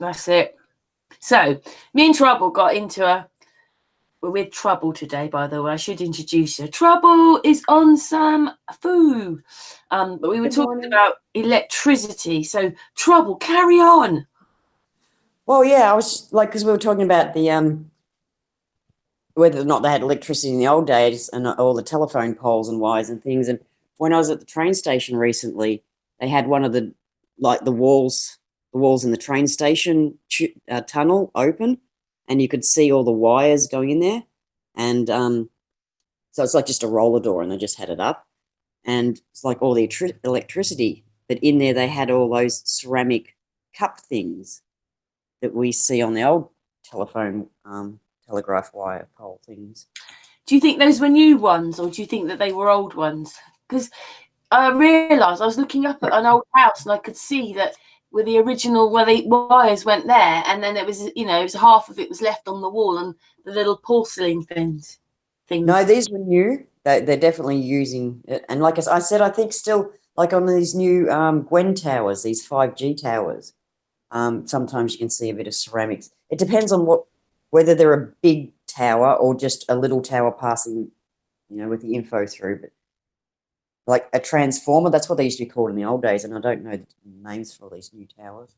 That's it. So me and Trouble got into we're with Trouble today, by the way. I should introduce her. Trouble is on SAMFU. But we were talking about electricity. So Trouble, carry on. Well, yeah, I was like, because we were talking about the whether or not they had electricity in the old days and all the telephone poles and wires and things. And when I was at the train station recently, they had one of the walls in the train station tunnel open, and you could see all the wires going in there. And so it's like just a roller door, and they just had it up, and it's like all the electricity. But in there, they had all those ceramic cup things that we see on the old telephone telegraph wire pole things. Do you think those were new ones, or do you think that they were old ones? Because I realised I was looking up at an old house and I could see that with the original where the wires went there, and then it was half of it was left on the wall and the little porcelain things. No, these were new. They're definitely using it. And like I said, I think still like on these new Gwen towers, these 5G towers, sometimes you can see a bit of ceramics. It depends on whether they're a big tower or just a little tower passing, with the info through. But like a transformer, that's what they used to be called in the old days, and I don't know the names for all these new towers.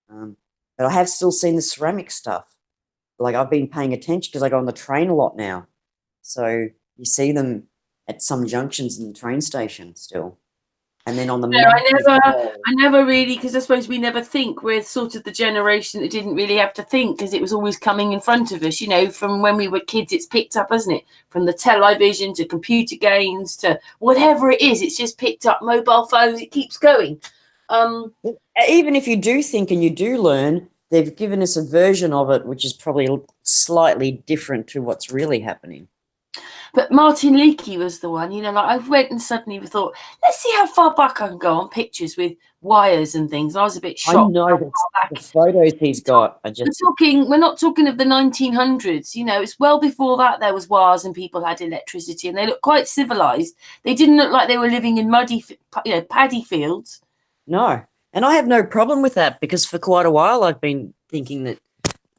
But I have still seen the ceramic stuff. Like I've been paying attention because I go on the train a lot now. So you see them at some junctions in the train station still. And then on the I never really, because I suppose we never think. We're sort of the generation that didn't really have to think because it was always coming in front of us. From when we were kids, it's picked up, hasn't it? From the television to computer games to whatever it is, it's just picked up. Mobile phones, it keeps going. Even if you do think and you do learn, they've given us a version of it which is probably slightly different to what's really happening. But Martin Leakey was the one, I went and suddenly thought, let's see how far back I can go on pictures with wires and things. I was a bit shocked. I know the photos he's got are just... We're not talking of the 1900s, it's well before that there was wires and people had electricity and they looked quite civilized. They didn't look like they were living in muddy, paddy fields. No, and I have no problem with that because for quite a while I've been thinking that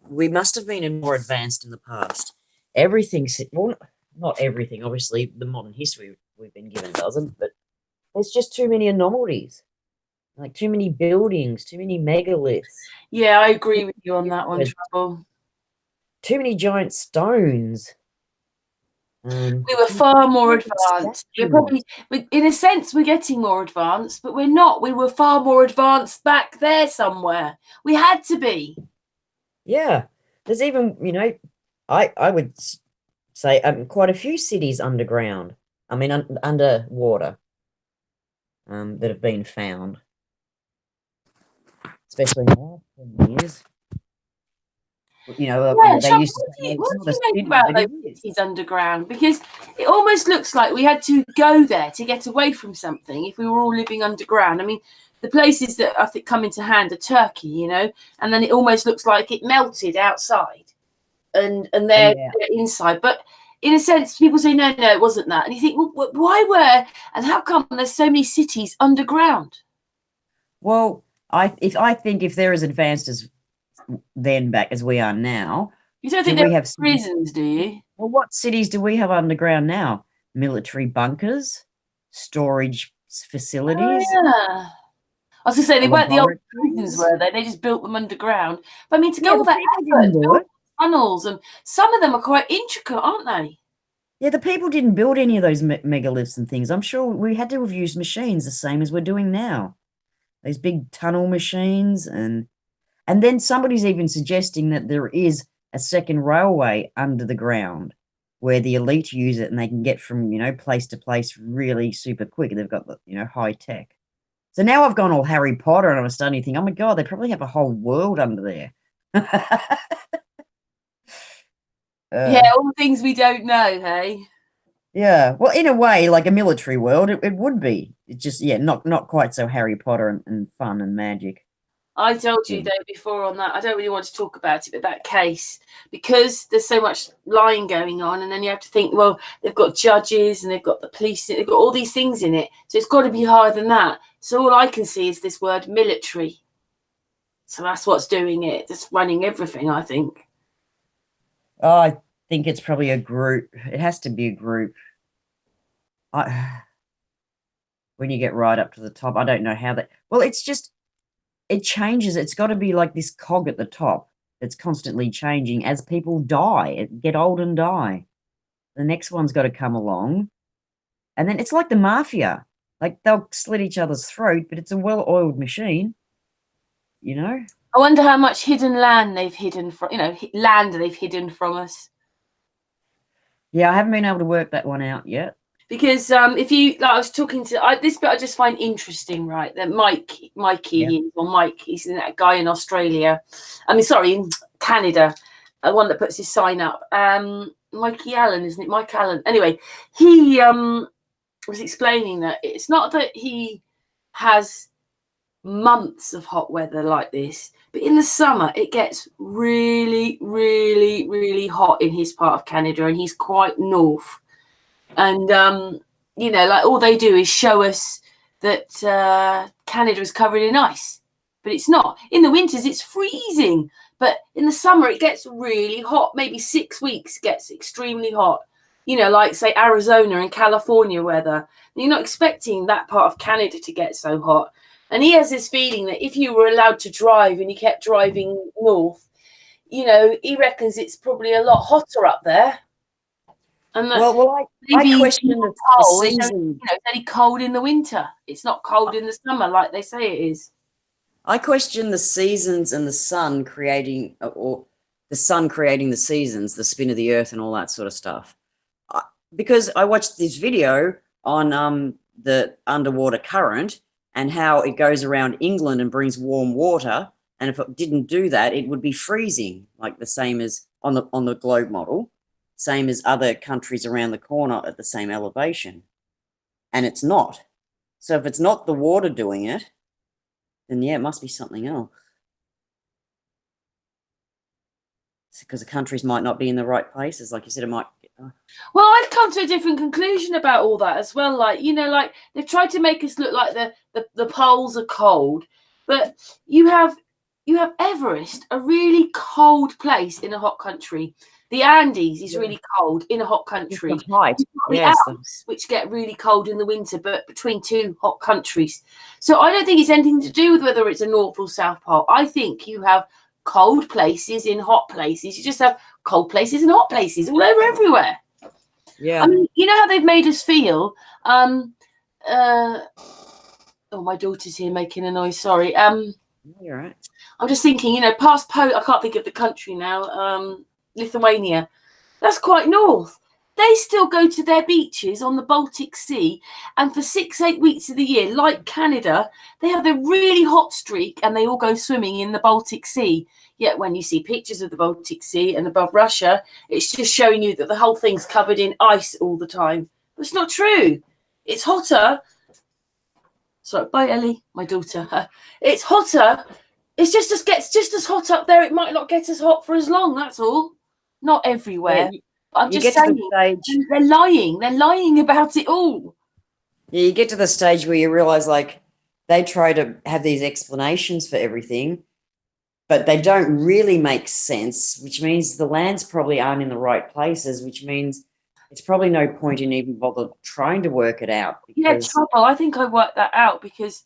we must have been more advanced in the past. Everything's... Well, not everything, obviously, the modern history we've been given doesn't, but there's just too many anomalies. Like too many buildings, too many megaliths. Yeah, I agree with you on that one, Trouble. Too many giant stones. We were far more advanced. We're probably, in a sense, we're getting more advanced, but we're not. We were far more advanced back there somewhere. We had to be. Yeah. There's even, I would say quite a few cities underground. I mean, underwater that have been found. Especially in the last 10 years. They used to say, what do you make about those cities underground? Because it almost looks like we had to go there to get away from something if we were all living underground. I mean, the places that I think come into hand are Turkey, and then it almost looks like it melted outside and they're inside. But in a sense, people say, no, it wasn't that. And you think, well, why and how come there's so many cities underground? Well, I think if they're as advanced as then back as we are now. You don't think there are prisons, do you? Well, what cities do we have underground now? Military bunkers, storage facilities. Oh, yeah. I was going to say, they weren't the old prisons, were they? They just built them underground. But I mean, to go all that effort, build tunnels, and some of them are quite intricate, aren't they? Yeah, the people didn't build any of those megaliths and things. I'm sure we had to have used machines the same as we're doing now. Those big tunnel machines and then somebody's even suggesting that there is a second railway under the ground where the elite use it and they can get from, place to place really super quick. They've got, high tech. So now I've gone all Harry Potter and I'm starting to think, oh my God, they probably have a whole world under there. Yeah, all the things we don't know, hey? Yeah, well, in a way, like a military world, it would be. It's just, not quite so Harry Potter and fun and magic. I told you, though, before on that, I don't really want to talk about it, but that case, because there's so much lying going on, and then you have to think, well, they've got judges and they've got the police, they've got all these things in it, so it's got to be higher than that. So all I can see is this word military. So that's what's doing it. It's running everything, I think. Oh, I think it's probably a group. It has to be a group. When you get right up to the top, I don't know how that. Well, it's just it changes. It's got to be like this cog at the top that's constantly changing as people die, get old and die. The next one's got to come along, and then it's like the mafia. Like they'll slit each other's throat, but it's a well-oiled machine. You know. I wonder how much hidden land they've hidden from, land they've hidden from us. Yeah, I haven't been able to work that one out yet. Because if you, like, I was talking to this bit, I just find interesting, right? That he's that guy in Australia. I mean, sorry, in Canada, the one that puts his sign up. Mikey Allen, isn't it? Mike Allen. Anyway, he was explaining that it's not that he has months of hot weather like this, but in the summer it gets really, really, really hot in his part of Canada, and he's quite north. And like all they do is show us that Canada is covered in ice, but it's not. In the winters it's freezing, but in the summer it gets really hot. Maybe 6 weeks gets extremely hot, like say Arizona and California weather. You're not expecting that part of Canada to get so hot. And he has this feeling that if you were allowed to drive and you kept driving north, he reckons it's probably a lot hotter up there. And I question the season. It's only cold in the winter. It's not cold in the summer like they say it is. I question the seasons and the sun creating, or the sun creating the seasons, the spin of the earth and all that sort of stuff. Because I watched this video on the underwater current and how it goes around England and brings warm water. And if it didn't do that, it would be freezing, like the same as on the globe model, same as other countries around the corner at the same elevation. And it's not. So if it's not the water doing it, then yeah, it must be something else. It's because the countries might not be in the right places. Like you said, it might. Well, I've come to a different conclusion about all that as well. Like, like they've tried to make us look like the poles are cold, but you have Everest, a really cold place in a hot country. The Andes is really cold in a hot country. The Alps, which get really cold in the winter, but between two hot countries. So I don't think it's anything to do with whether it's a North or South Pole. I think you have cold places in hot places. You just have cold places and hot places all over everywhere. Yeah. I mean, you know how they've made us feel. Oh, my daughter's here making a noise. Sorry. You're right. I'm just thinking, past I can't think of the country now. Lithuania. That's quite north. They still go to their beaches on the Baltic Sea, and for 6-8 weeks of the year, like Canada, they have a really hot streak and they all go swimming in the Baltic Sea. Yet when you see pictures of the Baltic Sea and above Russia, it's just showing you that the whole thing's covered in ice all the time. But it's not true. It's hotter. Sorry, bye Ellie, my daughter. It's hotter. It gets just as hot up there. It might not get as hot for as long. That's all. Not everywhere. Yeah, I'm just saying, they're lying. They're lying about it all. Yeah, you get to the stage where you realize, like, they try to have these explanations for everything, but they don't really make sense, which means the lands probably aren't in the right places, which means it's probably no point in even bother trying to work it out. Yeah, trouble. I think I worked that out because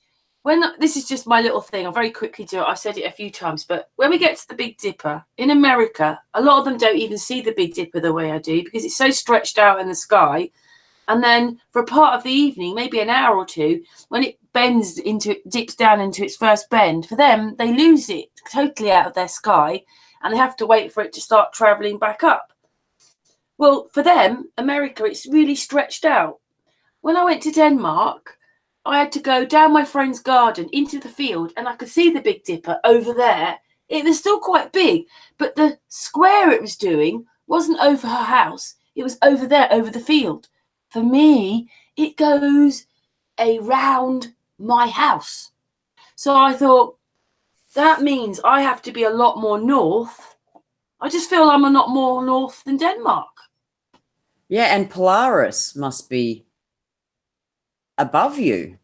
this is just my little thing. I'll very quickly do it. I've said it a few times, but when we get to the Big Dipper in America, a lot of them don't even see the Big Dipper the way I do because it's so stretched out in the sky. And then for a part of the evening, maybe an hour or two, when it dips down into its first bend, for them, they lose it totally out of their sky and they have to wait for it to start traveling back up. Well, for them, America, it's really stretched out. When I went to Denmark, I had to go down my friend's garden into the field and I could see the Big Dipper over there. It was still quite big, but the square it was doing wasn't over her house. It was over there, over the field. For me, it goes around my house. So I thought, that means I have to be a lot more north. I just feel I'm a lot more north than Denmark. Yeah, and Polaris must be above you.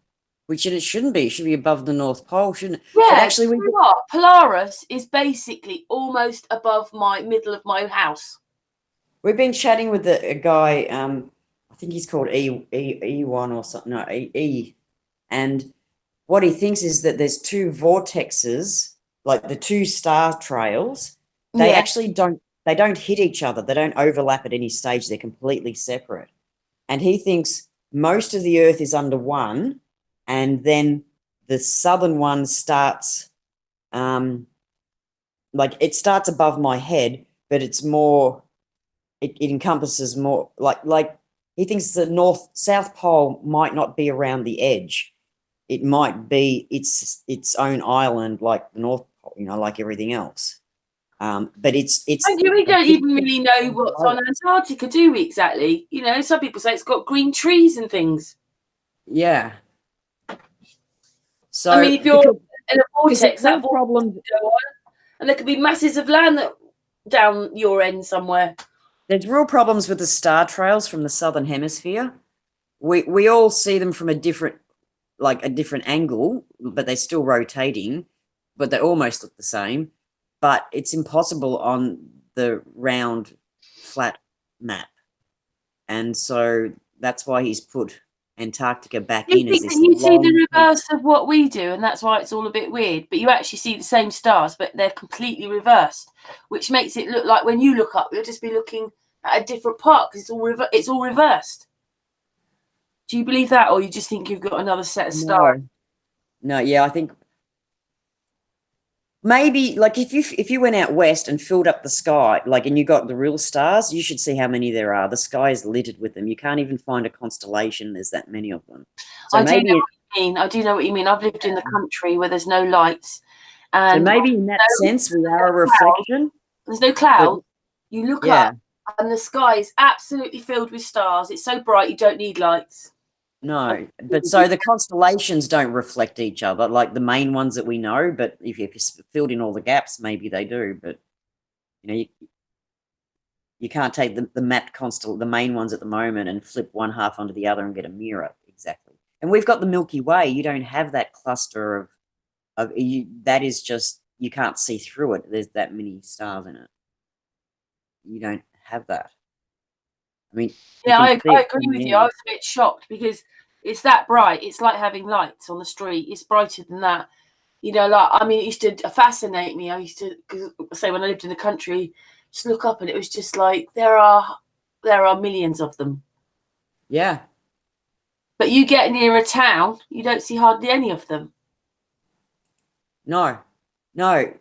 which it shouldn't be. It should be above the North Pole, shouldn't it? Yeah, But actually, you know what? Polaris is basically almost above my middle of my house. we've been chatting with a guy. I think he's called E1 or something. No, E. And what he thinks is that there's two vortexes, like the two star trails. They Yeah. actually don't. They don't hit each other. They don't overlap at any stage. They're completely separate. And he thinks most of the Earth is under one, and then the southern one starts, like it starts above my head, but it's more. It encompasses more. Like he thinks the South Pole might not be around the edge. It might be its own island, like the North Pole, like everything else. But it's And we a don't big even really know what's on Antarctica, do we, exactly? Some people say it's got green trees and things. Yeah. So I mean, if you're in a vortex, that vortex problem. could go on, and there could be masses of land that down your end somewhere. There's real problems with the star trails from the southern hemisphere. We all see them from a different angle, but they're still rotating, but they almost look the same. But it's impossible on the round, flat map. And so that's why he's put Antarctica back You in as think this that you see the long. reverse of what we do, and that's why it's all a bit weird. But you actually see the same stars, but they're completely reversed, which makes it look like when you look up, you'll just be looking at a different part because it's all reversed. Do you believe that, or you just think you've got another set of stars? No, yeah, I think maybe like if you went out west and filled up the sky, like, and you got the real stars, you should see how many there are. The sky is littered with them. You can't even find a constellation. There's that many of them. So I do maybe know what you mean. I do know what you mean. I've lived in the country where there's no lights, and maybe in that sense we are a reflection. There's no cloud. You look up, and the sky is absolutely filled with stars. It's so bright you don't need lights. No, but so the constellations don't reflect each other, like the main ones that we know. But if you filled in all the gaps, maybe they do. But you can't take the mapped the main ones at the moment, and flip one half onto the other and get a mirror exactly. And we've got the Milky Way. You don't have that cluster of you. That is just, you can't see through it. There's that many stars in it. You don't have that. I mean, yeah, I agree with you. I was a bit shocked because it's that bright. It's like having lights on the street. It's brighter than that. It used to fascinate me. I used to say when I lived in the country, just look up and it was just like there are millions of them. Yeah. But you get near a town, you don't see hardly any of them. No,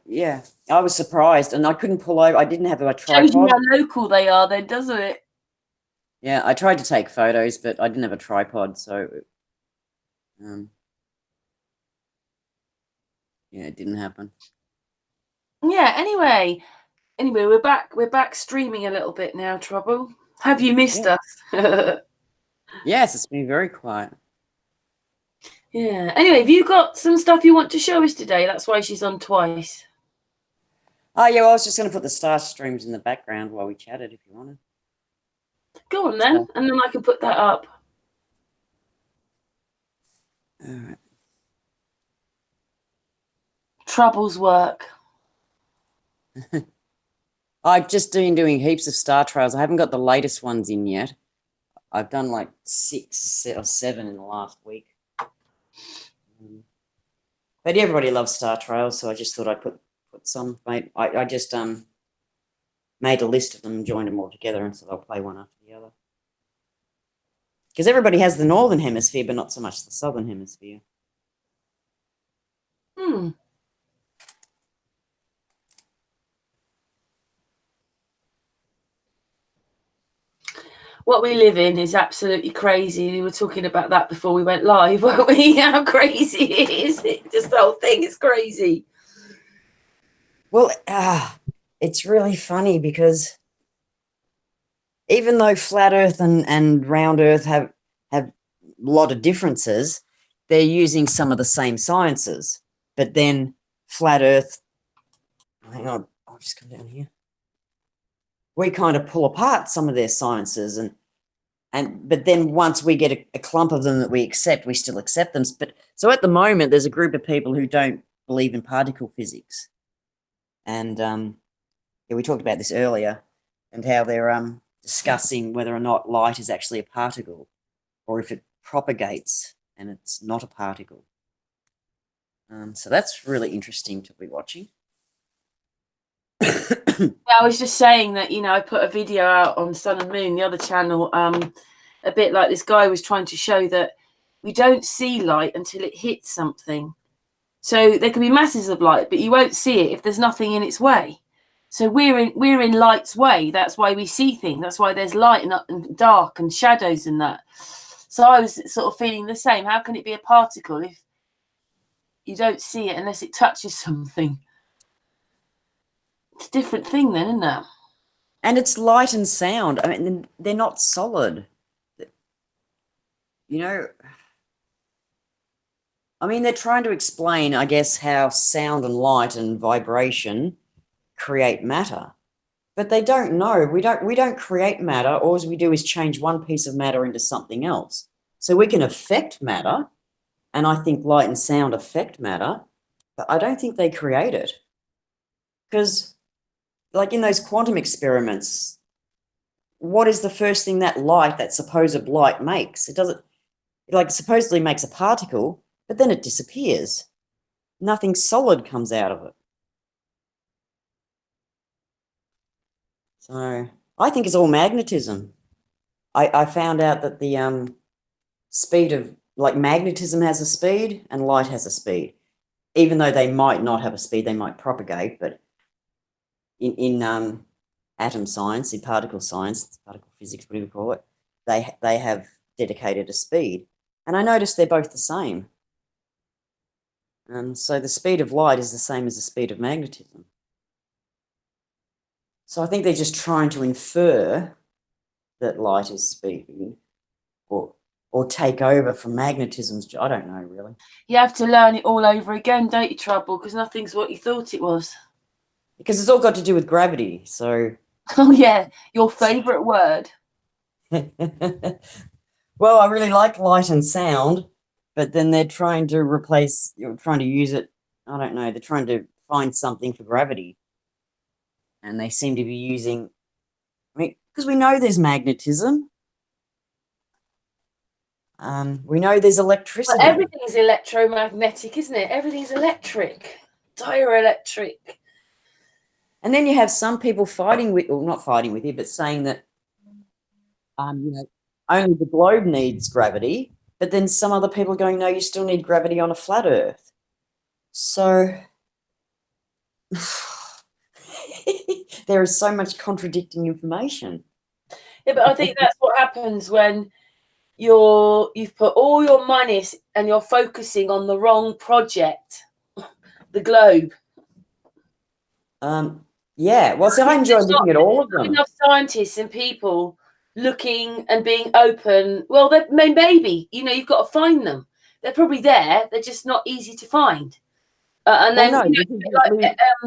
yeah. I was surprised, and I couldn't pull over. I didn't have a tripod. Shows you how local they are then, doesn't it? Yeah, I tried to take photos, but I didn't have a tripod, so yeah, it didn't happen. Yeah, anyway, we're back streaming a little bit now, Trouble. Have you missed us? Yes, it's been very quiet. Yeah. Anyway, have you got some stuff you want to show us today? That's why she's on twice. Oh, yeah, well, I was just going to put the star streams in the background while we chatted, if you wanted. Go on then, and then I can put that up. All right. Trouble's work. I've just been doing heaps of star trails. I haven't got the latest ones in yet. I've done like 6 or 7 in the last week. But everybody loves star trails, so I just thought I'd put some. I just made a list of them and joined them all together, and so they'll play one after the other. Because everybody has the northern hemisphere, but not so much the southern hemisphere. What we live in is absolutely crazy. We were talking about that before we went live, weren't we? How crazy it is. Just the whole thing is crazy. Well, it's really funny because even though flat Earth and round Earth have a lot of differences, they're using some of the same sciences. But then flat Earth, hang on, I'll just come down here. We kind of pull apart some of their sciences, and But then once we get a clump of them that we accept, we still accept them. But so at the moment, there's a group of people who don't believe in particle physics, and yeah, we talked about this earlier, and how they're discussing whether or not light is actually a particle, or if it propagates and it's not a particle. So that's really interesting to be watching. I was just saying that, I put a video out on Sun and Moon, the other channel, a bit like this guy was trying to show that we don't see light until it hits something. So there can be masses of light, but you won't see it if there's nothing in its way. So we're in light's way. That's why we see things. That's why there's light and dark and shadows and that. So I was sort of feeling the same. How can it be a particle if you don't see it unless it touches something? It's a different thing then, isn't it? And it's light and sound. I mean, they're not solid. I mean, they're trying to explain, I guess, how sound and light and vibration create matter. But they don't know. We don't create matter. All we do is change one piece of matter into something else. So we can affect matter, and I think light and sound affect matter, but I don't think they create it. Because, like in those quantum experiments, what is the first thing that supposed light makes? It doesn't, like, supposedly makes a particle, but then it disappears. Nothing solid comes out of it. So I think it's all magnetism. I found out that the speed of, like, magnetism has a speed and light has a speed. Even though they might not have a speed, they might propagate, but in atom science, in particle science, particle physics, whatever you call it, they have dedicated a speed. And I noticed they're both the same. So the speed of light is the same as the speed of magnetism. So I think they're just trying to infer that light is speed, or take over from magnetism's. I don't know, really. You have to learn it all over again, don't you, Trouble? Because nothing's what you thought it was. Because it's all got to do with gravity, so... Oh, yeah, your favourite word. Well, I really like light and sound, but then they're trying to use it, I don't know, they're trying to find something for gravity. And they seem to be using... I mean, because we know there's magnetism. We know there's electricity. Well, everything's electromagnetic, isn't it? Everything's electric, dielectric. And then you have some people not fighting with you, but saying that, only the globe needs gravity. But then some other people are going, no, you still need gravity on a flat Earth. So there is so much contradicting information. Yeah, but I think that's what happens when you've put all your money and you're focusing on the wrong project, the globe. Yeah, well, so I enjoy looking at all of them. Enough scientists and people looking and being open. Well, maybe you've got to find them. They're probably there. They're just not easy to find. And then like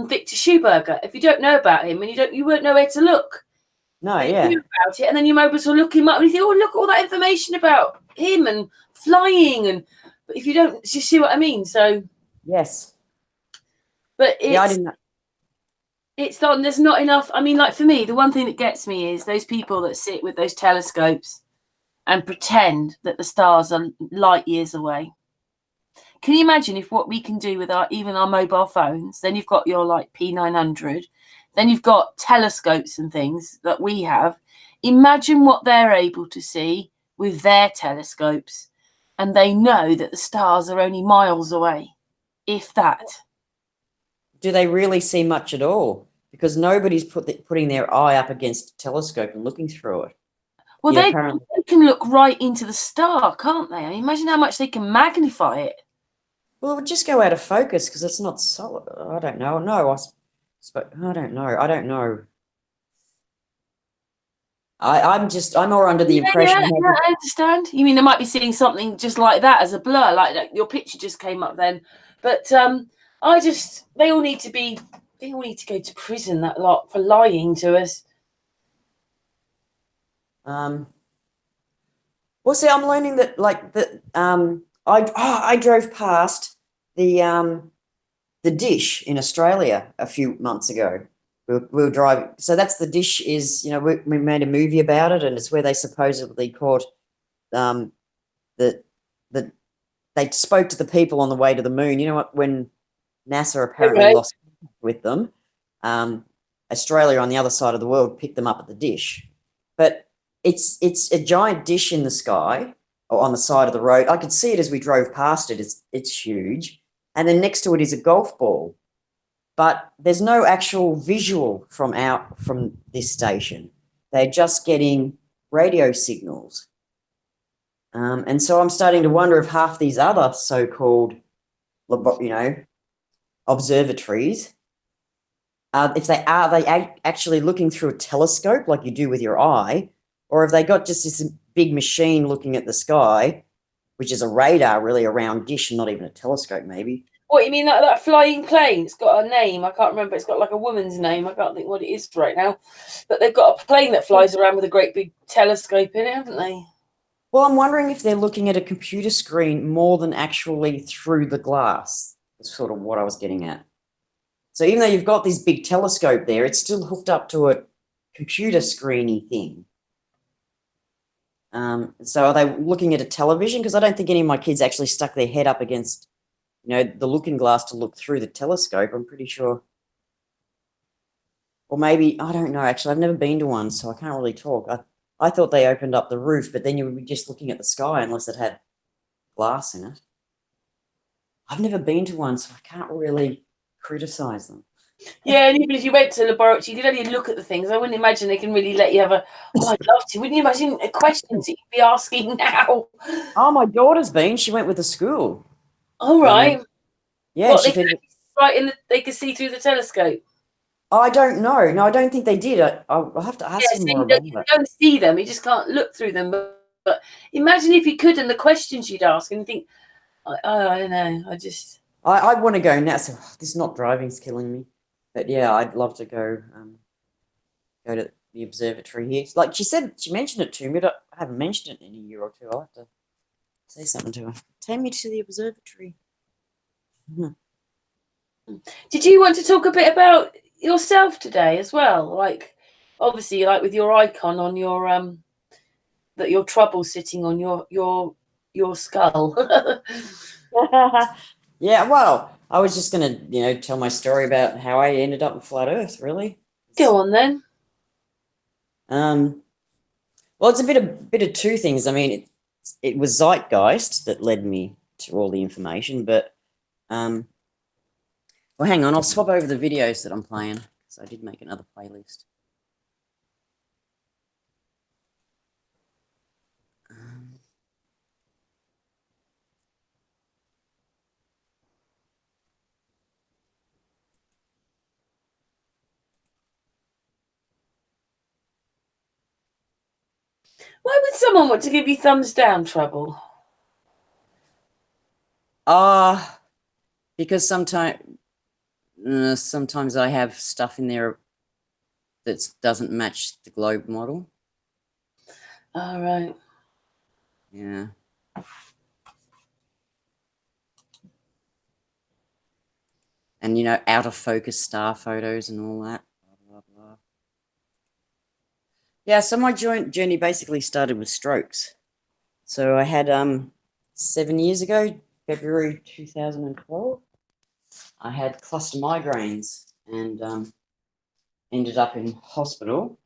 Victor Schauberger, if you don't know about him, and you won't know where to look. No, yeah. You hear about it, and then you're able to look him up, and you think, oh, look at all that information about him and flying, but if you don't, you see what I mean. So yes, but yeah, I didn't know. It's not. There's not enough. I mean, like for me, the one thing that gets me is those people that sit with those telescopes and pretend that the stars are light years away. Can you imagine if what we can do with even our mobile phones? Then you've got your like P900. Then you've got telescopes and things that we have. Imagine what they're able to see with their telescopes, and they know that the stars are only miles away, if that. Do they really see much at all? Because nobody's putting their eye up against a telescope and looking through it. Well, they can look right into the star, can't they? I mean, imagine how much they can magnify it. Well, it would just go out of focus because it's not solid. I don't know. No, I don't know. I don't know. I'm more under the impression. Yeah, I understand. You mean they might be seeing something just like that as a blur, like your picture just came up then. But they all need to go to prison, that lot, for lying to us. Well, see, I'm learning that like that. I drove past the dish in Australia a few months ago. We were driving, so that's the dish. Is we made a movie about it, and it's where they supposedly caught that that they spoke to the people on the way to the moon. You know what? When NASA apparently Okay. lost contact with them, Australia on the other side of the world picked them up at the dish. But it's a giant dish in the sky or on the side of the road. I could see it as we drove past it. It's huge, and then next to it is a golf ball. But there's no actual visual from this station. They're just getting radio signals. And so I'm starting to wonder if half these other so-called, observatories, if they actually looking through a telescope like you do with your eye, or have they got just this big machine looking at the sky, which is a radar really, a round dish and not even a telescope maybe. What, you mean that flying plane? It's got a name. I can't remember. It's got like a woman's name. I can't think what it is right now. But they've got a plane that flies around with a great big telescope in it, haven't they? Well, I'm wondering if they're looking at a computer screen more than actually through the glass. That's sort of what I was getting at. So even though you've got this big telescope there, it's still hooked up to a computer screeny thing. So are they looking at a television? Because I don't think any of my kids actually stuck their head up against, the looking glass to look through the telescope. I'm pretty sure. Or maybe, I don't know, actually. I've never been to one, so I can't really talk. I thought they opened up the roof, but then you would be just looking at the sky unless it had glass in it. I've never been to one, so I can't really criticize them. Yeah, and even if you went to the laboratory, you could only look at the things. I wouldn't imagine they can really let you have oh, I'd love to. Wouldn't you imagine the questions that you'd be asking now? Oh, my daughter's been. She went with the school. All right. Yeah, What, she they said. they could see through the telescope? I don't know. No, I don't think they did. I'll have to ask Yeah, them so more you about can it. go and see them. You just can't look through them. But imagine if you could, and the questions you'd ask, and you think, I don't know. I want to go now. So this not driving's killing me. But yeah, I'd love to go to the observatory here. Like she said, she mentioned it to me, but I haven't mentioned it in a year or two. I'll have to say something to her. Take me to the observatory. Did you want to talk a bit about yourself today as well? Like, obviously, like with your icon on your that your trouble sitting on your skull. Yeah, well, I was just gonna, tell my story about how I ended up in flat Earth, really. Go on then. Well, it's a bit of two things. I mean, it was Zeitgeist that led me to all the information, but well, hang on, I'll swap over the videos that I'm playing because I did make another playlist. Why would someone want to give you thumbs down, Trouble? Because sometimes I have stuff in there that doesn't match the globe model. All right. Yeah. And out of focus star photos and all that. Blah, blah, blah. Yeah, so my journey basically started with strokes. So I had 7 years ago, February 2012, I had cluster migraines and ended up in hospital,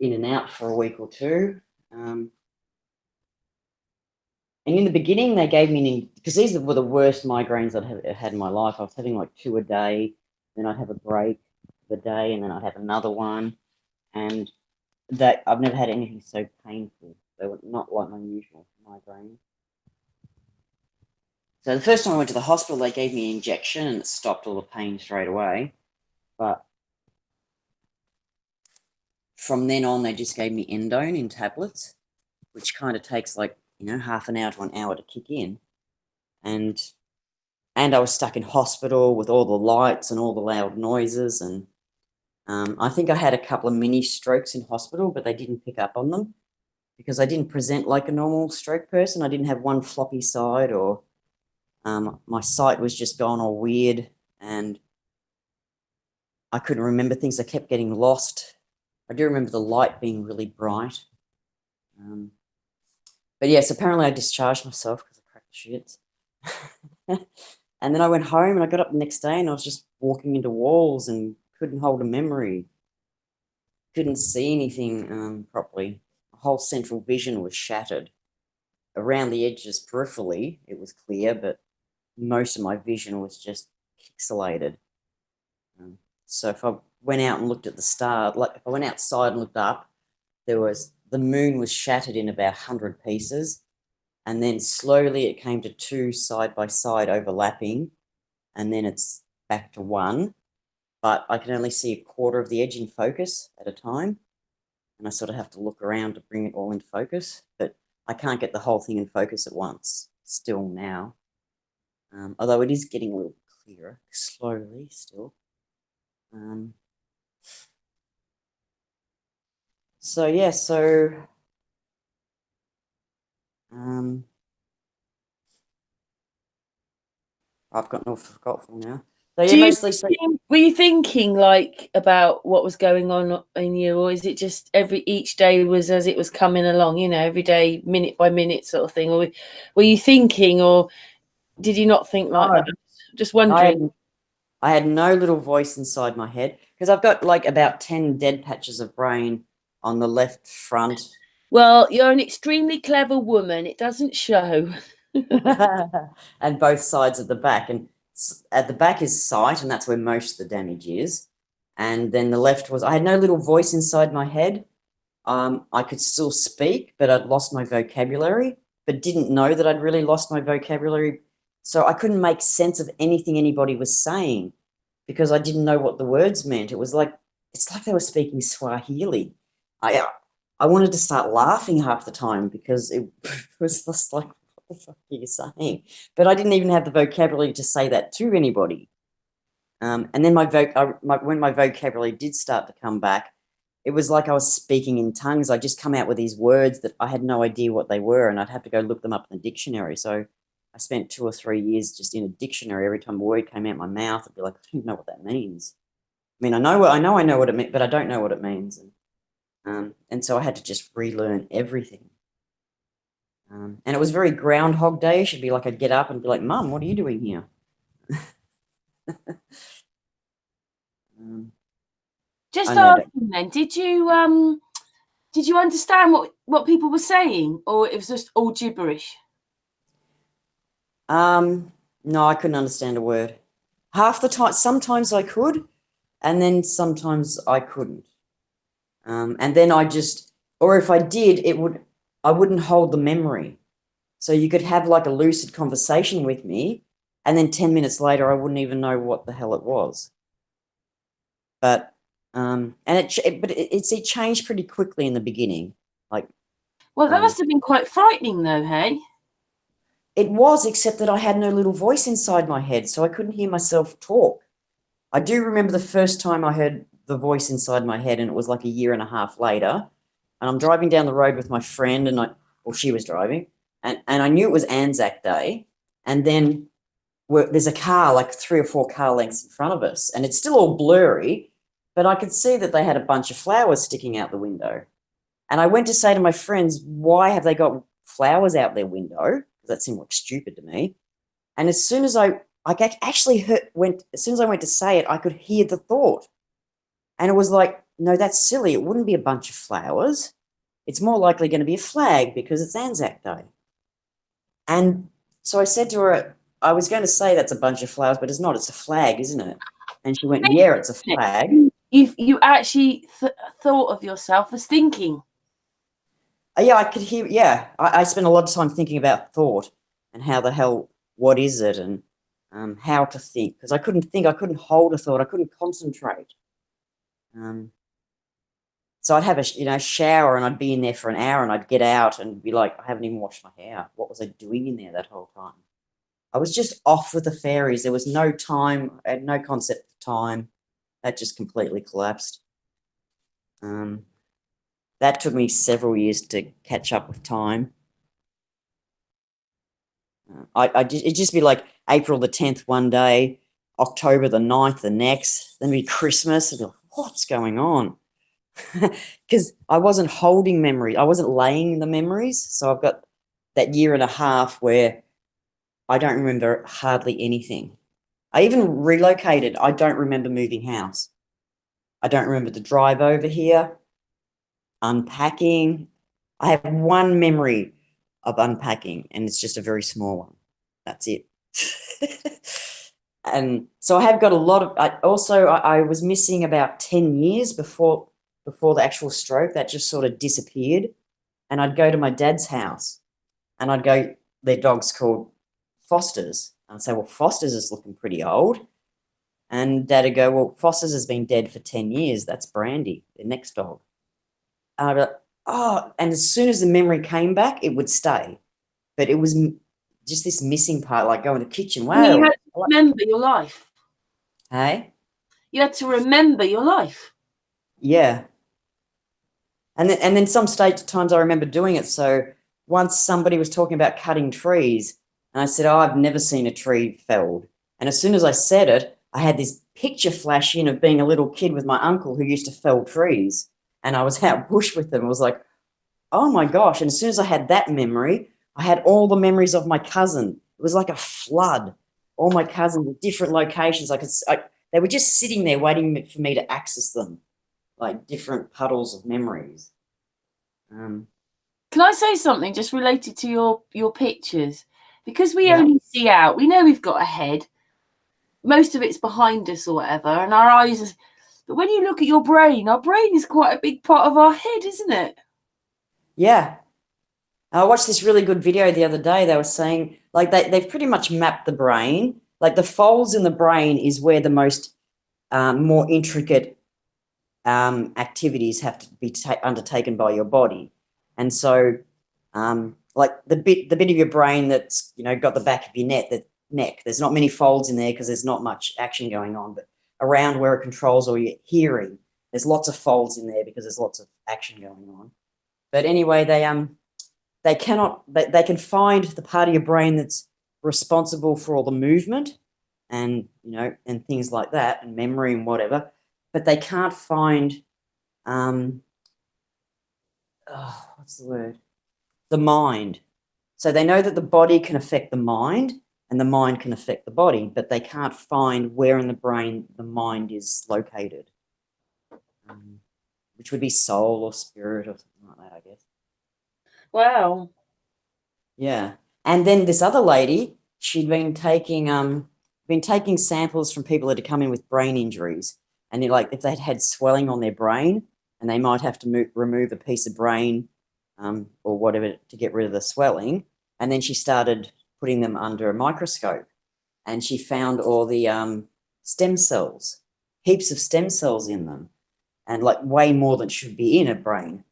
in and out for a week or two. And in the beginning, they gave me, because these were the worst migraines I'd had in my life. I was having like 2 a day, then I'd have a break of a day, and then I'd have another one. And that I've never had anything so painful. They were not like my usual migraine. So the first time I went to the hospital, they gave me an injection and it stopped all the pain straight away. But from then on, they just gave me endone in tablets, which kind of takes like, half an hour to an hour to kick in. And I was stuck in hospital with all the lights and all the loud noises. And I think I had a couple of mini strokes in hospital, but they didn't pick up on them because I didn't present like a normal stroke person. I didn't have one floppy side, or my sight was just gone all weird, and I couldn't remember things. I kept getting lost. I do remember the light being really bright. But yes, apparently I discharged myself because I cracked the shits. And then I went home and I got up the next day and I was just walking into walls and couldn't hold a memory. Couldn't see anything properly. The whole central vision was shattered. Around the edges peripherally, it was clear, but most of my vision was just pixelated. So if I went out and looked at the stars, like if I went outside and looked up, the moon was shattered in about 100 pieces. And then slowly it came to two side by side overlapping, and then it's back to one. But I can only see a quarter of the edge in focus at a time. And I sort of have to look around to bring it all into focus. But I can't get the whole thing in focus at once, still now. Although it is getting a little clearer, slowly still. So yeah, I've got no forgetful now. So yeah, mostly. Were you thinking like about what was going on in you, or is it just each day was as it was coming along? You know, every day, minute by minute, sort of thing. Or were you thinking, or did you not think like that? Just wondering. I had no little voice inside my head because I've got like about 10 dead patches of brain on the left front. Well, you're an extremely clever woman. It doesn't show. And both sides of the back. And at the back is sight, and that's where most of the damage is. And then the left was, I had no little voice inside my head. I could still speak, but I'd lost my vocabulary, but didn't know that I'd really lost my vocabulary. So I couldn't make sense of anything anybody was saying because I didn't know what the words meant. It's like they were speaking Swahili. I wanted to start laughing half the time because it was just like, what the fuck are you saying? But I didn't even have the vocabulary to say that to anybody. And then when my vocabulary did start to come back, it was like I was speaking in tongues. I just come out with these words that I had no idea what they were, and I'd have to go look them up in the dictionary. So I spent 2 or 3 years just in a dictionary. Every time a word came out my mouth, I'd be like, I don't even know what that means. I mean, I know what it means, but I don't know what it means. And so I had to just relearn everything. And it was very Groundhog Day. It'd be like I'd get up and be like, Mum, what are you doing here? Just asking then, did you understand what people were saying, or it was just all gibberish? No, I couldn't understand a word. Half the time, sometimes I could, and then sometimes I couldn't. And then or if I did, I wouldn't hold the memory. So you could have like a lucid conversation with me, and then 10 minutes later, I wouldn't even know what the hell it was. But it changed pretty quickly in the beginning. Like, well, that must have been quite frightening, though, hey? It was, except that I had no little voice inside my head, so I couldn't hear myself talk. I do remember the first time I heard the voice inside my head, and it was like a year and a half later. And I'm driving down the road with my friend, she was driving, and I knew it was Anzac Day. And then there's a car, like 3 or 4 car lengths in front of us, and it's still all blurry, but I could see that they had a bunch of flowers sticking out the window. And I went to say to my friends, why have they got flowers out their window? That seemed like stupid to me. And as soon as I actually as soon as I went to say it, I could hear the thought. And it was like, no, that's silly. It wouldn't be a bunch of flowers. It's more likely going to be a flag because it's Anzac Day. And so I said to her, I was going to say that's a bunch of flowers, but it's not. It's a flag, isn't it? And she went, yeah, it's a flag. You actually thought of yourself as thinking. Yeah, I could hear. Yeah, I spent a lot of time thinking about thought and how the hell, what is it, and how to think, because I couldn't think. I couldn't hold a thought. I couldn't concentrate. So I'd have a shower, and I'd be in there for an hour, and I'd get out and be like, I haven't even washed my hair. What was I doing in there that whole time? I was just off with the fairies. There was no time. I had no concept of time. That just completely collapsed. that took me several years to catch up with time. It'd just be like April the 10th one day, October the 9th the next, then be Christmas. I'd be like, what's going on? Because I wasn't holding memory. I wasn't laying the memories. So I've got that year and a half where I don't remember hardly anything. I even relocated. I don't remember moving house. I don't remember the drive over here, unpacking. I have one memory of unpacking, and it's just a very small one. That's it. And so I have got a lot of. I was missing about 10 years before the actual stroke. That just sort of disappeared. And I'd go to my dad's house, and I'd go. Their dog's called Foster's. And I'd say, well, Foster's is looking pretty old. And Dad'd go, well, Foster's has been dead for 10 years. That's Brandy, the next dog. And I'd be like, oh, and as soon as the memory came back, it would stay. But it was just this missing part, like going to the kitchen. Wow. You had to remember your life. Hey? You had to remember your life. Yeah. And then some times I remember doing it. So once somebody was talking about cutting trees, and I said, oh, I've never seen a tree felled. And as soon as I said it, I had this picture flash in of being a little kid with my uncle who used to fell trees. And I was out bush with them. I was like, oh my gosh. And as soon as I had that memory, I had all the memories of my cousin. It was like a flood. All my cousins at different locations. They were just sitting there waiting for me to access them, like different puddles of memories. Can I say something just related to your pictures? Because we Yeah. only see out, we know we've got a head. Most of it's behind us or whatever, and our eyes. But when you look at your brain, our brain is quite a big part of our head, isn't it? Yeah. I watched this really good video the other day. They were saying, like, they've pretty much mapped the brain. Like, the folds in the brain is where the most more intricate activities have to be undertaken by your body. And so, like, the bit of your brain that's, got the back of your neck, there's not many folds in there because there's not much action going on. But around where it controls all your hearing, there's lots of folds in there because there's lots of action going on. But anyway, they can find the part of your brain that's responsible for all the movement and and things like that, and memory and whatever, but they can't find what's the word, the mind. So they know that the body can affect the mind and the mind can affect the body, but they can't find where in the brain the mind is located, which would be soul or spirit or something like that, I guess. Wow. Yeah. And then this other lady, she'd been taking samples from people that had come in with brain injuries, and if they'd had swelling on their brain, and they might have to remove a piece of brain or whatever to get rid of the swelling, and then she started putting them under a microscope, and she found all the stem cells, heaps of stem cells in them, and like way more than should be in a brain.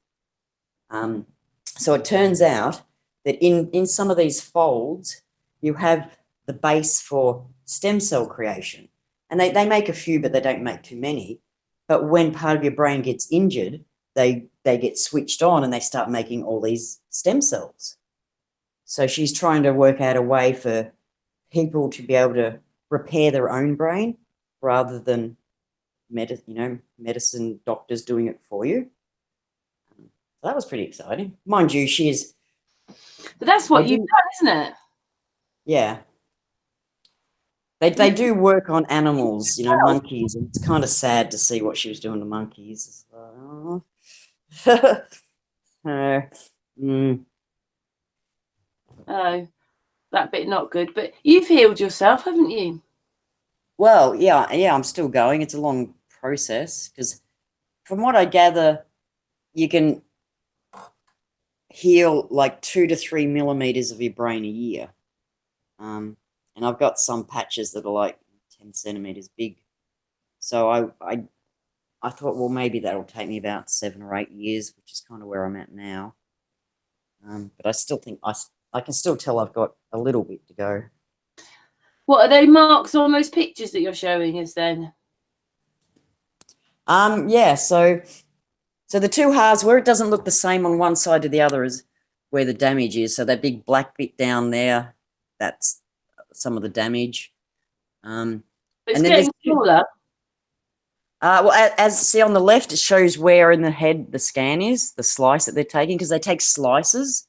So it turns out that in some of these folds, you have the base for stem cell creation. And they make a few, but they don't make too many. But when part of your brain gets injured, they get switched on and they start making all these stem cells. So she's trying to work out a way for people to be able to repair their own brain rather than medicine doctors doing it for you. So that was pretty exciting. Mind you, she is. But that's what you've done, isn't it? Yeah. They do work on animals, monkeys, and it's kind of sad to see what she was doing to monkeys. Oh, that bit not good. But you've healed yourself, haven't you? Well, yeah, I'm still going. It's a long process because from what I gather, you can heal like 2 to 3 millimeters of your brain a year. And I've got some patches that are like 10 centimeters big. So I thought, well, maybe that'll take me about 7 or 8 years, which is kind of where I'm at now. But I still think I can still tell I've got a little bit to go. What are they marks on those pictures that you're showing us then? Yeah, so So the two halves, where it doesn't look the same on one side to the other, is where the damage is. So that big black bit down there, that's some of the damage. It's and then getting smaller. Well, as see on the left, it shows where in the head the scan is, the slice that they're taking, because they take slices.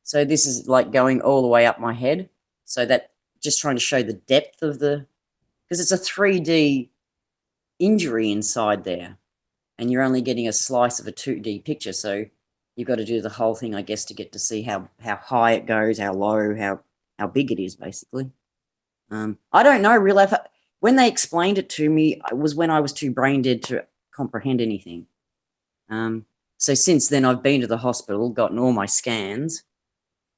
So this is like going all the way up my head. So that just trying to show the depth of the, because it's a 3D injury inside there, and you're only getting a slice of a 2D picture. So you've got to do the whole thing, I guess, to get to see how high it goes, how low, how big it is, basically. I don't know, really. When they explained it to me, it was when I was too brain dead to comprehend anything. So since then, I've been to the hospital, gotten all my scans,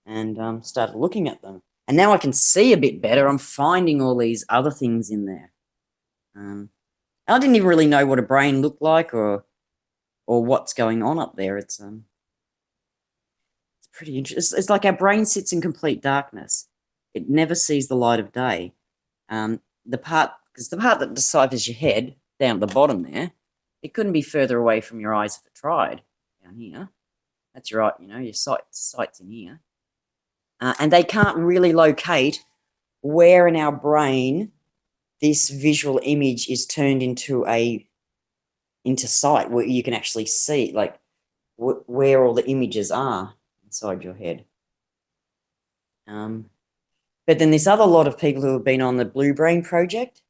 and started looking at them. And now I can see a bit better. I'm finding all these other things in there. I didn't even really know what a brain looked like or what's going on up there. It's pretty interesting. It's like our brain sits in complete darkness. It never sees the light of day. The part that deciphers your head down at the bottom there, it couldn't be further away from your eyes if it tried. Down here, that's right. Your sight's in here, and they can't really locate where in our brain this visual image is turned into sight, where you can actually see, like where all the images are inside your head. But then this other lot of people who have been on the Blue Brain project,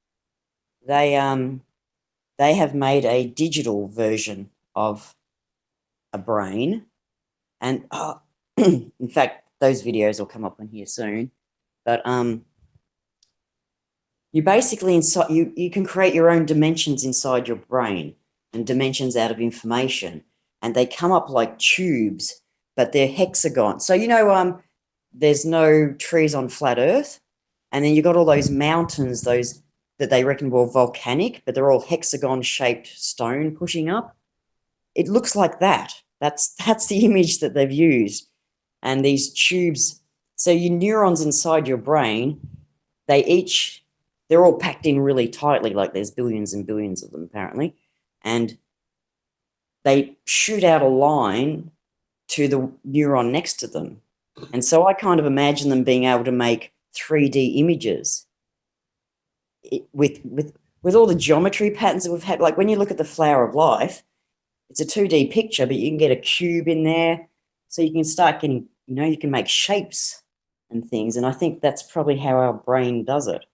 they have made a digital version of a brain, and in fact, those videos will come up on here soon. But you basically you can create your own dimensions inside your brain, and dimensions out of information, and they come up like tubes, but they're hexagon. So there's no trees on flat Earth, and then you've got all those mountains, those that they reckon were volcanic, but they're all hexagon-shaped stone pushing up. It looks like that. That's the image that they've used. And these tubes, so your neurons inside your brain, they're all packed in really tightly, like there's billions and billions of them apparently, and they shoot out a line to the neuron next to them. And so I kind of imagine them being able to make 3D images with all the geometry patterns that we've had. Like when you look at the flower of life, it's a 2D picture, but you can get a cube in there, so you can start getting, you can make shapes and things. And I think that's probably how our brain does it.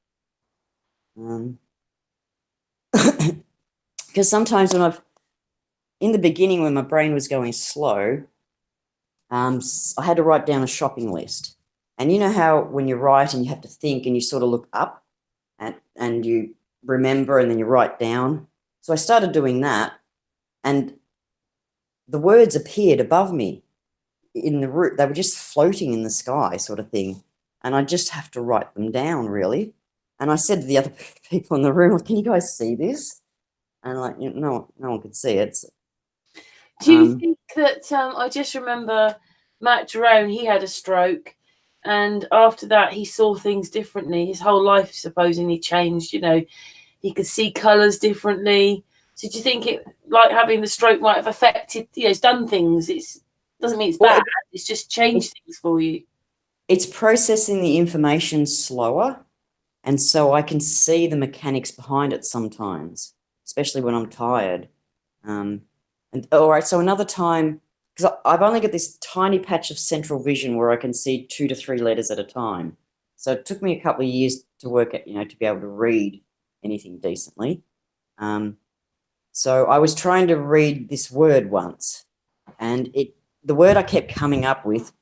Because sometimes in the beginning when my brain was going slow, I had to write down a shopping list. And you know how when you write and you have to think and you sort of look up and you remember and then you write down. So I started doing that, and the words appeared above me in the room. They were just floating in the sky sort of thing. And I just have to write them down, really. And I said to the other people in the room, can you guys see this? And like, no one could see it. Do you think that, I just remember Matt Jerome, he had a stroke, and after that he saw things differently. His whole life supposedly changed, he could see colours differently. So do you think it, like having the stroke, might have affected, it's done things? It doesn't mean it's bad, it's just changed things for you. It's processing the information slower, and so I can see the mechanics behind it sometimes, especially when I'm tired. And all right, so another time, because I've only got this tiny patch of central vision where I can see 2 to 3 letters at a time. So it took me a couple of years to work at, to be able to read anything decently. So I was trying to read this word once, and the word I kept coming up with,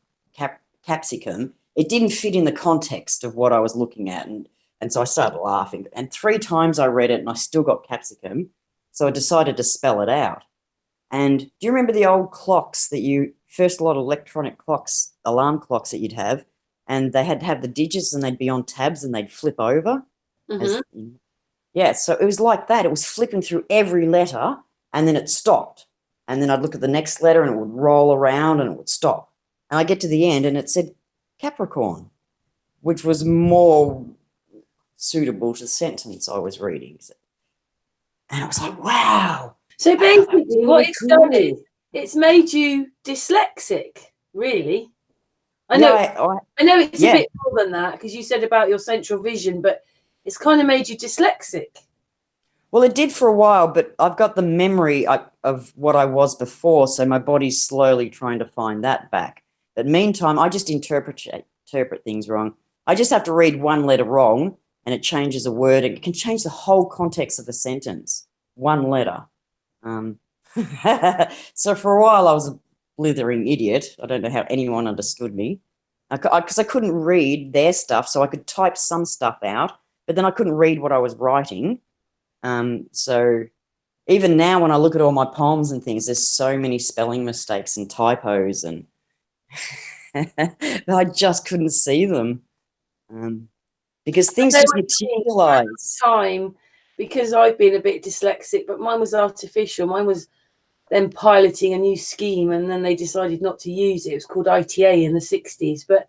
capsicum, it didn't fit in the context of what I was looking at, and so I started laughing. And 3 times I read it, and I still got capsicum, so I decided to spell it out. And do you remember the old clocks first a lot of electronic clocks, alarm clocks that you'd have, and they had to have the digits and they'd be on tabs and they'd flip over? Yeah, so it was like that. It was flipping through every letter, and then it stopped. And then I'd look at the next letter and it would roll around and it would stop. And I get to the end and it said Capricorn, which was more suitable to the sentence I was reading. And I was like, wow. So basically, It's what really it's done cool. is it's made you dyslexic, really. I Yeah, know, I know it's a yeah. bit more than that because you said about your central vision, but it's kind of made you dyslexic. Well, it did for a while, but I've got the memory of what I was before, so my body's slowly trying to find that back. But meantime, I just interpret things wrong. I just have to read one letter wrong, and it changes a word. It can change the whole context of a sentence. One letter. Um, so for a while, I was a blithering idiot. I don't know how anyone understood me, because I couldn't read their stuff, so I could type some stuff out, but then I couldn't read what I was writing. So even now when I look at all my poems and things, there's so many spelling mistakes and typos, and I just couldn't see them, because things just materialize. Time because I've been a bit dyslexic, but mine was artificial. Mine was them piloting a new scheme, and then they decided not to use it. It was called ITA in the 60s. But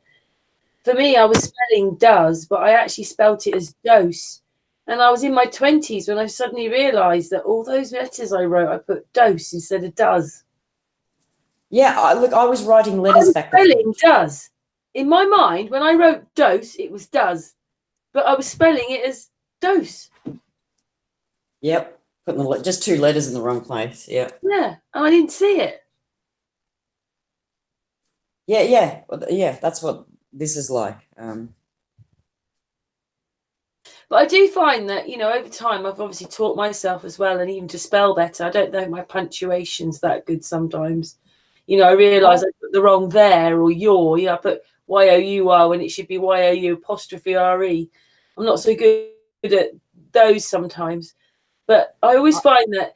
for me, I was spelling does, but I actually spelt it as dose. And I was in my 20s when I suddenly realised that all those letters I wrote, I put dose instead of does. Yeah, I was writing I letters was back spelling does. In my mind, when I wrote dose, it was does, but I was spelling it as dose. Yep, putting just two letters in the wrong place. Yeah, Yeah, and I didn't see it. yeah. That's what this is like. But I do find that, over time, I've obviously taught myself as well, and even to spell better. I don't know my punctuation's that good sometimes. I realise I put the wrong there or your. I put Y-O-U-R when it should be Y-O-U apostrophe R-E. I'm not so good at those sometimes. But I always find that,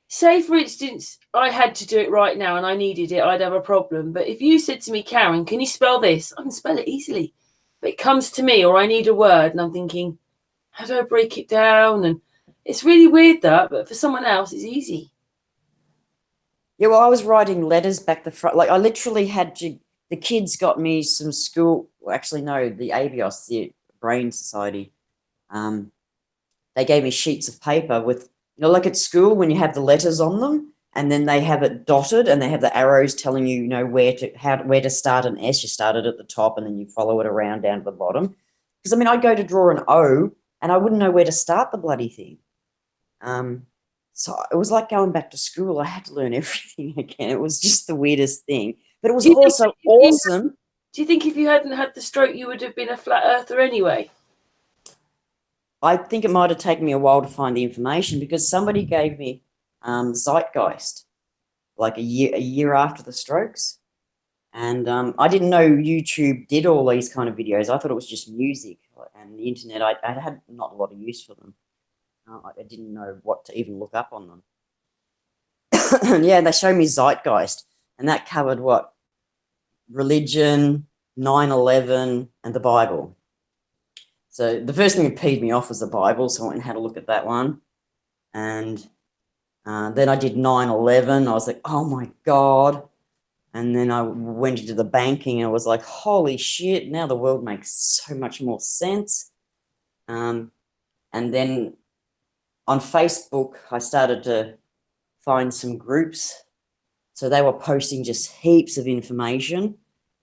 say, for instance, I had to do it right now and I needed it, I'd have a problem. But if you said to me, Karen, can you spell this? I can spell it easily. But it comes to me, or I need a word, and I'm thinking, how do I break it down? And it's really weird that, but for someone else, it's easy. Yeah, well, I was writing letters back the front. Like I literally had to. The kids got me some school. Well, actually, no, the ABIOS, the Brain Society. They gave me sheets of paper with, like at school when you have the letters on them, and then they have it dotted, and they have the arrows telling you, where to start an S. You start it at the top, and then you follow it around down to the bottom. Because I'd go to draw an O, and I wouldn't know where to start the bloody thing. So it was like going back to school. I had to learn everything again. It was just the weirdest thing, but it was also awesome. Do you think if you hadn't had the stroke, you would have been a flat earther anyway? I think it might have taken me a while to find the information, because somebody gave me Zeitgeist like a year after the strokes, and I didn't know YouTube did all these kind of videos. I thought it was just music, and the internet. I had not a lot of use for them. I didn't know what to even look up on them. Yeah, they showed me Zeitgeist, and that covered what? Religion, 9/11, and the Bible. So the first thing that peed me off was the Bible, so I went and had a look at that one. And then I did 9/11. I was like, oh my God. And then I went into the banking, and I was like, holy shit, now the world makes so much more sense. And then on Facebook, I started to find some groups. So they were posting just heaps of information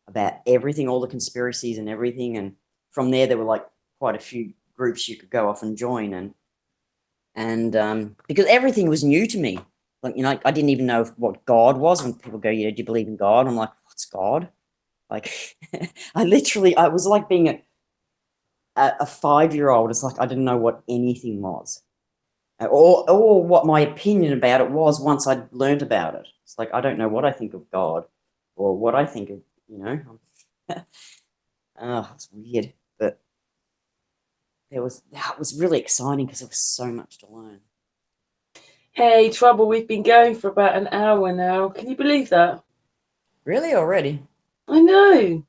about everything, all the conspiracies and everything. And from there were like quite a few groups you could go off and join. And because everything was new to me. Like, I didn't even know what God was. When people go, do you believe in God? I'm like, what's God? Like, I was like being a 5-year-old. It's like I didn't know what anything was. Or what my opinion about it was once I'd learned about it. It's like, I don't know what I think of God, or what I think of, it's weird. But that was really exciting because there was so much to learn. Hey, Trouble, we've been going for about an hour now. Can you believe that? Really, already? I know.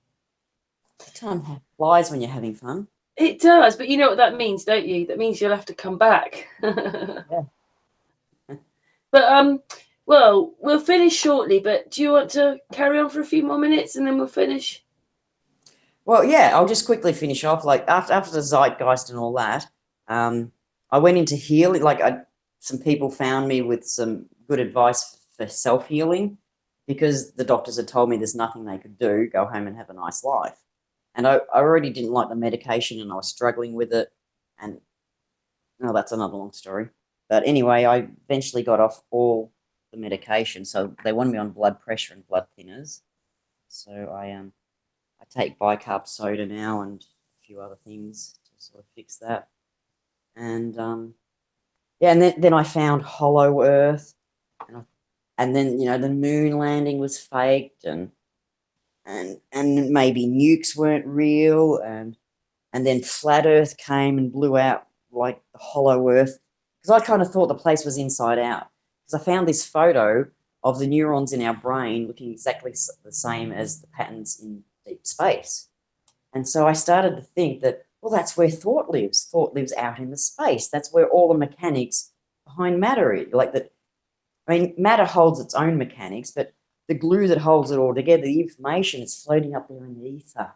The time flies when you're having fun. It does, but you know what that means, don't you? That means you'll have to come back. Yeah. But well, we'll finish shortly. But do you want to carry on for a few more minutes and then we'll finish? Well, yeah, I'll just quickly finish off. Like after the Zeitgeist and all that, I went into healing. Like some people found me with some good advice for self-healing, because the doctors had told me there's nothing they could do, go home and have a nice life. And I already didn't like the medication, and I was struggling with it. And no, that's another long story. But anyway, I eventually got off all the medication. So they wanted me on blood pressure and blood thinners. So I take bicarb soda now and a few other things to sort of fix that. And yeah, and then I found Hollow Earth, and then the moon landing was faked, and maybe nukes weren't real, and then Flat Earth came and blew out like the Hollow Earth, because I kind of thought the place was inside out, because I found this photo of the neurons in our brain looking exactly the same as the patterns in deep space. And so I started to think that, well, that's where thought lives. Thought lives out in the space. That's where all the mechanics behind matter is. Like that, I mean, matter holds its own mechanics, but the glue that holds it all together, the information, is floating up there in the ether.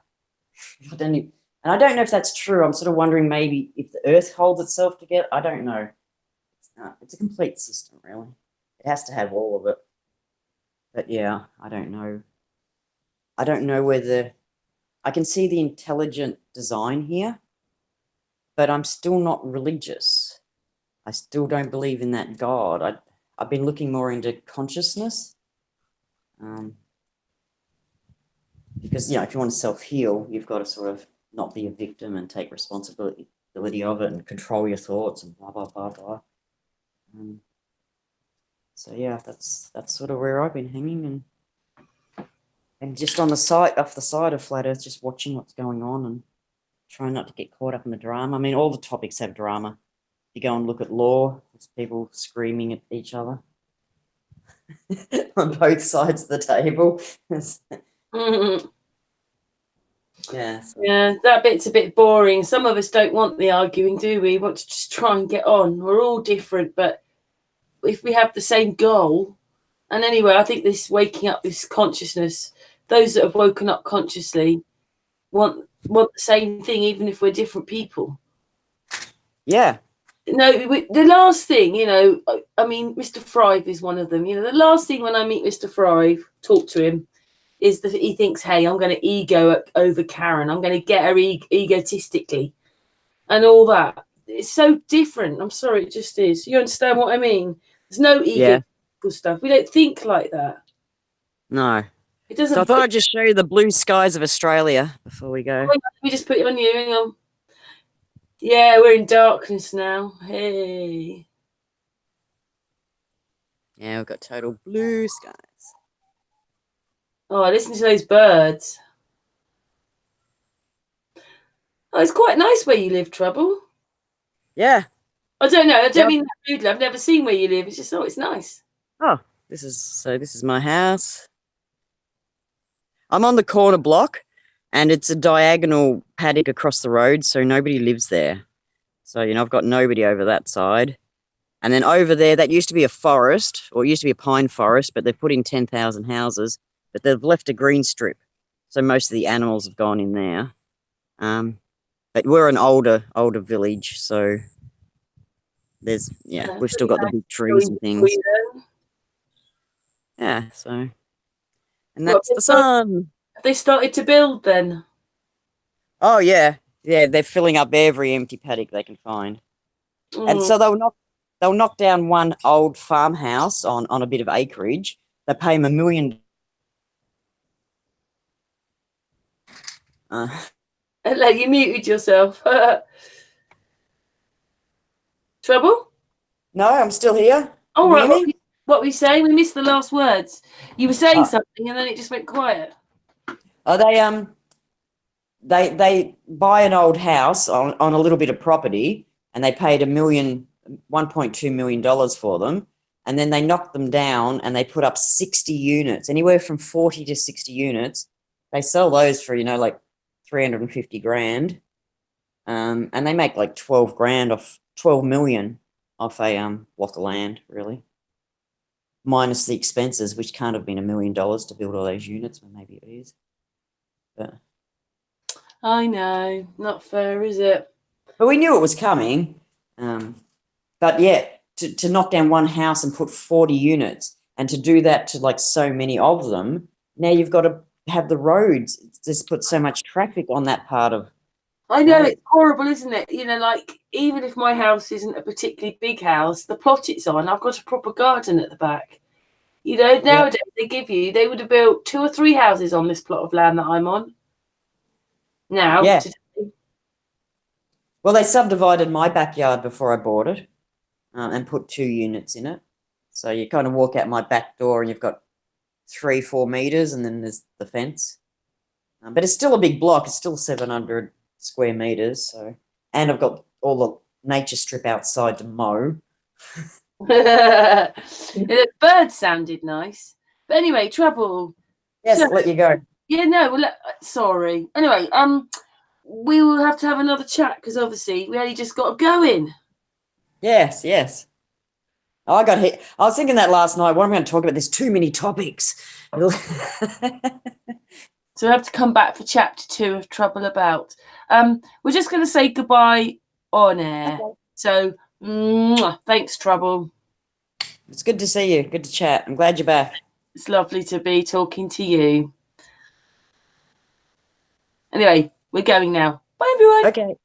And I don't know if that's true. I'm sort of wondering maybe if the Earth holds itself together. I don't know. It's a complete system, really. It has to have all of it. But yeah, I don't know. I don't know whether I can see the intelligent design here, but I'm still not religious. I still don't believe in that God. I've been looking more into consciousness, because if you want to self-heal, you've got to sort of not be a victim and take responsibility of it and control your thoughts and blah blah blah blah. So yeah, that's sort of where I've been hanging, and just on the side, off the side of Flat Earth, just watching what's going on and trying not to get caught up in the drama. I mean, all the topics have drama. You go and look at law, there's people screaming at each other on both sides of the table. Yeah. So. Yeah, that bit's a bit boring. Some of us don't want the arguing, do we? We want to just try and get on. We're all different, but if we have the same goal, and anyway, I think this waking up, this consciousness, those that have woken up consciously want the same thing, even if we're different people. Yeah. No, the last thing, I mean, Mr. Fryve is one of them. The last thing when I meet Mr. Fryve, talk to him, is that he thinks, hey, I'm going to ego over Karen. I'm going to get her egotistically and all that. It's so different. I'm sorry, it just is. You understand what I mean? There's no ego stuff. We don't think like that. No. It doesn't. So I thought I'd just show you the blue skies of Australia before we go. Let me just put it on you. Hang on. Yeah, we're in darkness now. Hey. Yeah, we've got total blue skies. Oh, listen to those birds. Oh, it's quite nice where you live, Trouble. Yeah. I don't know. I don't mean that rudely. I've never seen where you live. It's just, it's nice. Oh, this is my house. I'm on the corner block, and it's a diagonal paddock across the road, so nobody lives there. So, I've got nobody over that side. And then over there, that used to be a forest, or it used to be a pine forest, but they've put in 10,000 houses, but they've left a green strip. So most of the animals have gone in there. But we're an older village, so we've still got the big trees and things. Yeah, so, and that's the sun. Have they started to build then? Oh yeah, they're filling up every empty paddock they can find, and so they'll knock down one old farmhouse on a bit of acreage. They pay them $1 million. You muted yourself. Trouble? No, I'm still here. All right. What were you saying? We missed the last words. You were saying something, and then it just went quiet. Oh, they buy an old house on a little bit of property, and they paid $1.2 million for them, and then they knock them down and they put up 60 units, anywhere from 40 to 60 units. They sell those for like 350 grand, and they make like 12 million off a block of land, really, minus the expenses, which can't have been $1 million to build all those units, but maybe it is. But I know, not fair, is it? But we knew it was coming. But yeah, to knock down one house and put 40 units, and to do that to like so many of them, now you've got to have the roads. It's just put so much traffic on that part of. I know, it's horrible, isn't it? You know, like, even if my house isn't a particularly big house, the plot it's on, I've got a proper garden at the back. You know, nowadays they would have built 2 or 3 houses on this plot of land that I'm on. Now, today. Well, they subdivided my backyard before I bought it, and put 2 units in it. So you kind of walk out my back door and you've got 3-4 meters, and then there's the fence. But it's still a big block. It's still 700 square meters. So, and I've got all the nature strip outside to mow. The birds sounded nice. But anyway, Trouble. Yes, I'll let you go. Yeah, no, well, sorry. Anyway, we will have to have another chat because obviously we only just got going. Yes, yes. Oh, I got hit. I was thinking that last night. What am I going to talk about? There's too many topics. So we have to come back for chapter 2 of Trouble About. We're just going to say goodbye on air. Okay. So, thanks, Trouble. It's good to see you. Good to chat. I'm glad you're back. It's lovely to be talking to you. Anyway, we're going now. Bye, everyone. Okay.